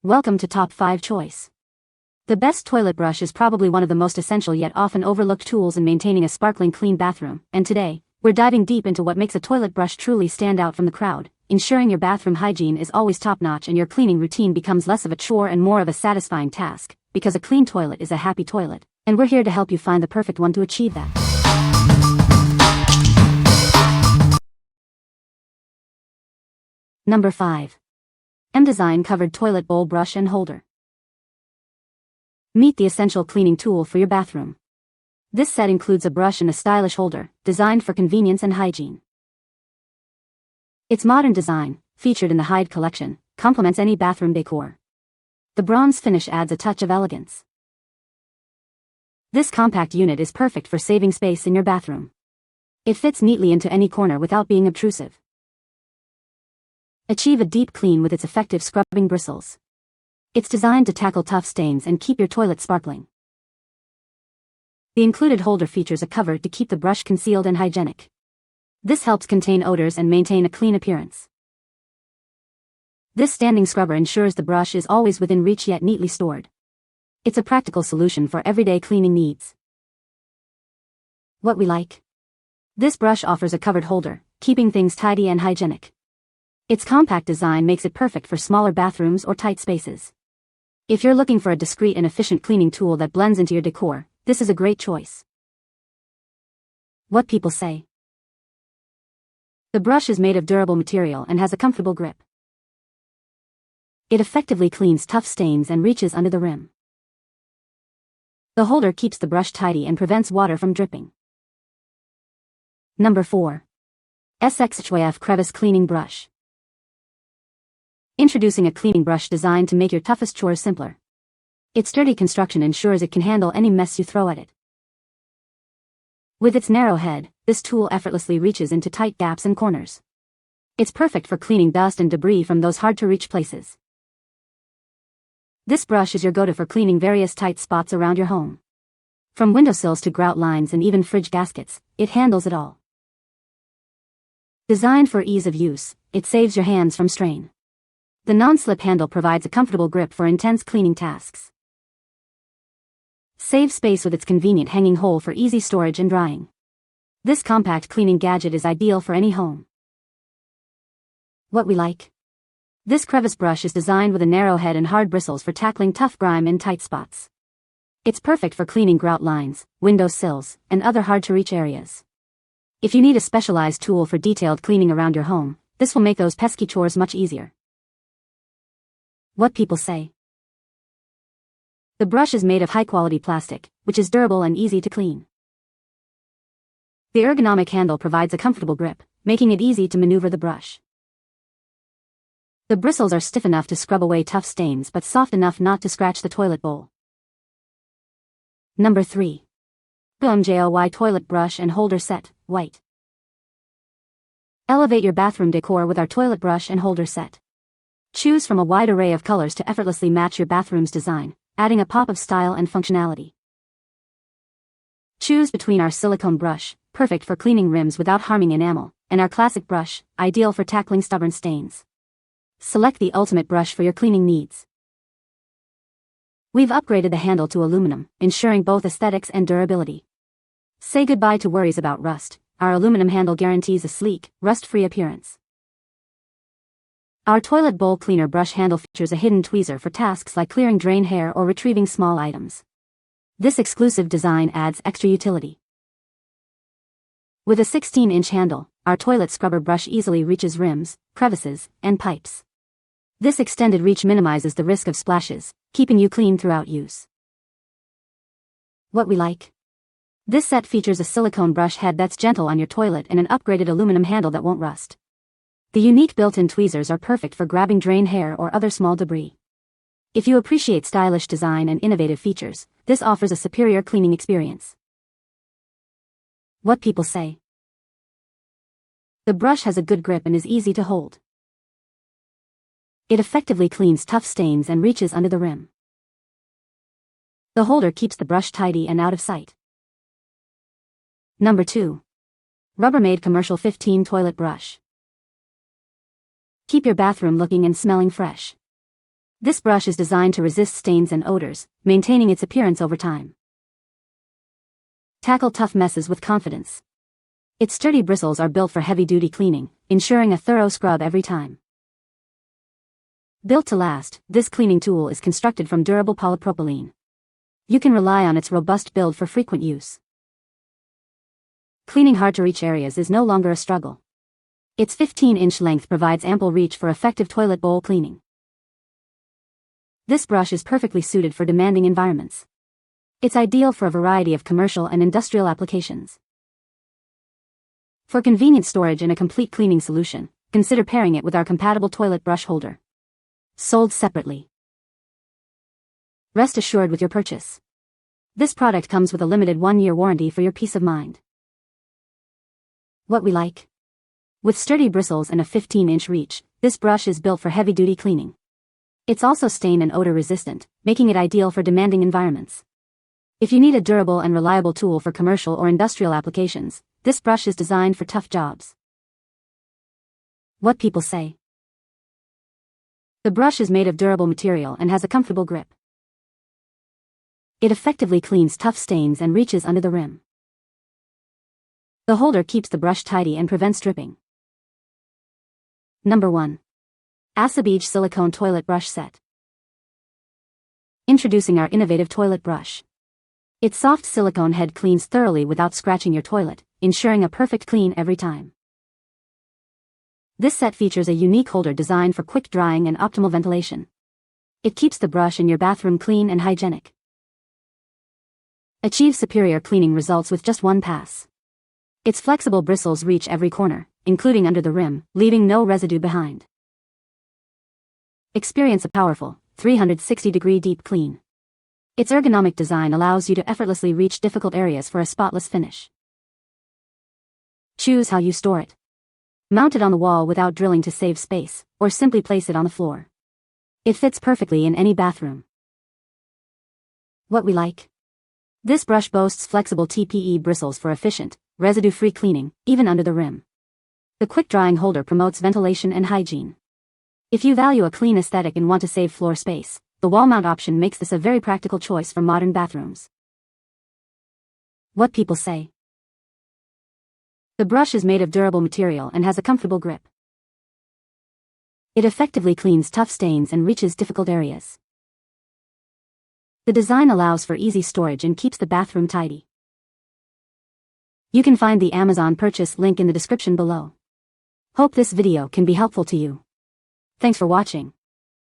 Welcome to Top 5 Choice. The best toilet brush is probably one of the most essential yet often overlooked tools in maintaining a sparkling clean bathroom, and today, we're diving deep into what makes a toilet brush truly stand out from the crowd, ensuring your bathroom hygiene is always top-notch and your cleaning routine becomes less of a chore and more of a satisfying task, because a clean toilet is a happy toilet, and we're here to help you find the perfect one to achieve that. Number 5. mDesign Covered Toilet Bowl Brush and Holder. Meet the essential cleaning tool for your bathroom. This set includes a brush and a stylish holder, designed for convenience and hygiene. Its modern design, featured in the Hyde collection, complements any bathroom decor. The bronze finish adds a touch of elegance. This compact unit is perfect for saving space in your bathroom. It fits neatly into any corner without being obtrusive. Achieve a deep clean with its effective scrubbing bristles. It's designed to tackle tough stains and keep your toilet sparkling. The included holder features a cover to keep the brush concealed and hygienic. This helps contain odors and maintain a clean appearance. This standing scrubber ensures the brush is always within reach yet neatly stored. It's a practical solution for everyday cleaning needs. What we like? This brush offers a covered holder, keeping things tidy and hygienic. Its compact design makes it perfect for smaller bathrooms or tight spaces. If you're looking for a discreet and efficient cleaning tool that blends into your decor, this is a great choice. What people say. The brush is made of durable material and has a comfortable grip. It effectively cleans tough stains and reaches under the rim. The holder keeps the brush tidy and prevents water from dripping. Number 4. SXhyf Crevice Cleaning Brush. Introducing a cleaning brush designed to make your toughest chores simpler. Its sturdy construction ensures it can handle any mess you throw at it. With its narrow head, this tool effortlessly reaches into tight gaps and corners. It's perfect for cleaning dust and debris from those hard-to-reach places. This brush is your go-to for cleaning various tight spots around your home. From windowsills to grout lines and even fridge gaskets, it handles it all. Designed for ease of use, it saves your hands from strain. The non-slip handle provides a comfortable grip for intense cleaning tasks. Save space with its convenient hanging hole for easy storage and drying. This compact cleaning gadget is ideal for any home. What we like? This crevice brush is designed with a narrow head and hard bristles for tackling tough grime in tight spots. It's perfect for cleaning grout lines, window sills, and other hard-to-reach areas. If you need a specialized tool for detailed cleaning around your home, this will make those pesky chores much easier. What people say. The brush is made of high-quality plastic, which is durable and easy to clean. The ergonomic handle provides a comfortable grip, making it easy to maneuver the brush. The bristles are stiff enough to scrub away tough stains but soft enough not to scratch the toilet bowl. Number 3. BOOMJOY Toilet Brush and Holder Set, White. Elevate your bathroom decor with our toilet brush and holder set. Choose from a wide array of colors to effortlessly match your bathroom's design, adding a pop of style and functionality. Choose between our silicone brush, perfect for cleaning rims without harming enamel, and our classic brush, ideal for tackling stubborn stains. Select the ultimate brush for your cleaning needs. We've upgraded the handle to aluminum, ensuring both aesthetics and durability. Say goodbye to worries about rust. Our aluminum handle guarantees a sleek, rust-free appearance. Our toilet bowl cleaner brush handle features a hidden tweezer for tasks like clearing drain hair or retrieving small items. This exclusive design adds extra utility. With a 16-inch handle, our toilet scrubber brush easily reaches rims, crevices, and pipes. This extended reach minimizes the risk of splashes, keeping you clean throughout use. What we like? This set features a silicone brush head that's gentle on your toilet and an upgraded aluminum handle that won't rust. The unique built-in tweezers are perfect for grabbing drain hair or other small debris. If you appreciate stylish design and innovative features, this offers a superior cleaning experience. What people say. The brush has a good grip and is easy to hold. It effectively cleans tough stains and reaches under the rim. The holder keeps the brush tidy and out of sight. Number 2. Rubbermaid Commercial 15 Toilet Brush. Keep your bathroom looking and smelling fresh. This brush is designed to resist stains and odors, maintaining its appearance over time. Tackle tough messes with confidence. Its sturdy bristles are built for heavy-duty cleaning, ensuring a thorough scrub every time. Built to last, this cleaning tool is constructed from durable polypropylene. You can rely on its robust build for frequent use. Cleaning hard-to-reach areas is no longer a struggle. Its 15-inch length provides ample reach for effective toilet bowl cleaning. This brush is perfectly suited for demanding environments. It's ideal for a variety of commercial and industrial applications. For convenient storage and a complete cleaning solution, consider pairing it with our compatible toilet brush holder. Sold separately. Rest assured with your purchase. This product comes with a limited 1-year warranty for your peace of mind. What we like. With sturdy bristles and a 15-inch reach, this brush is built for heavy-duty cleaning. It's also stain and odor resistant, making it ideal for demanding environments. If you need a durable and reliable tool for commercial or industrial applications, this brush is designed for tough jobs. What people say. The brush is made of durable material and has a comfortable grip. It effectively cleans tough stains and reaches under the rim. The holder keeps the brush tidy and prevents dripping. Number 1. ASOBEAGE Silicone Toilet Brush Set. Introducing our innovative toilet brush. Its soft silicone head cleans thoroughly without scratching your toilet, ensuring a perfect clean every time. This set features a unique holder designed for quick drying and optimal ventilation. It keeps the brush in your bathroom clean and hygienic. Achieve superior cleaning results with just one pass. Its flexible bristles reach every corner, including under the rim, leaving no residue behind. Experience a powerful, 360-degree deep clean. Its ergonomic design allows you to effortlessly reach difficult areas for a spotless finish. Choose how you store it. Mount it on the wall without drilling to save space, or simply place it on the floor. It fits perfectly in any bathroom. What we like. This brush boasts flexible TPE bristles for efficient, residue-free cleaning, even under the rim. The quick-drying holder promotes ventilation and hygiene. If you value a clean aesthetic and want to save floor space, the wall mount option makes this a very practical choice for modern bathrooms. What people say. The brush is made of durable material and has a comfortable grip. It effectively cleans tough stains and reaches difficult areas. The design allows for easy storage and keeps the bathroom tidy. You can find the Amazon purchase link in the description below. Hope this video can be helpful to you. Thanks for watching.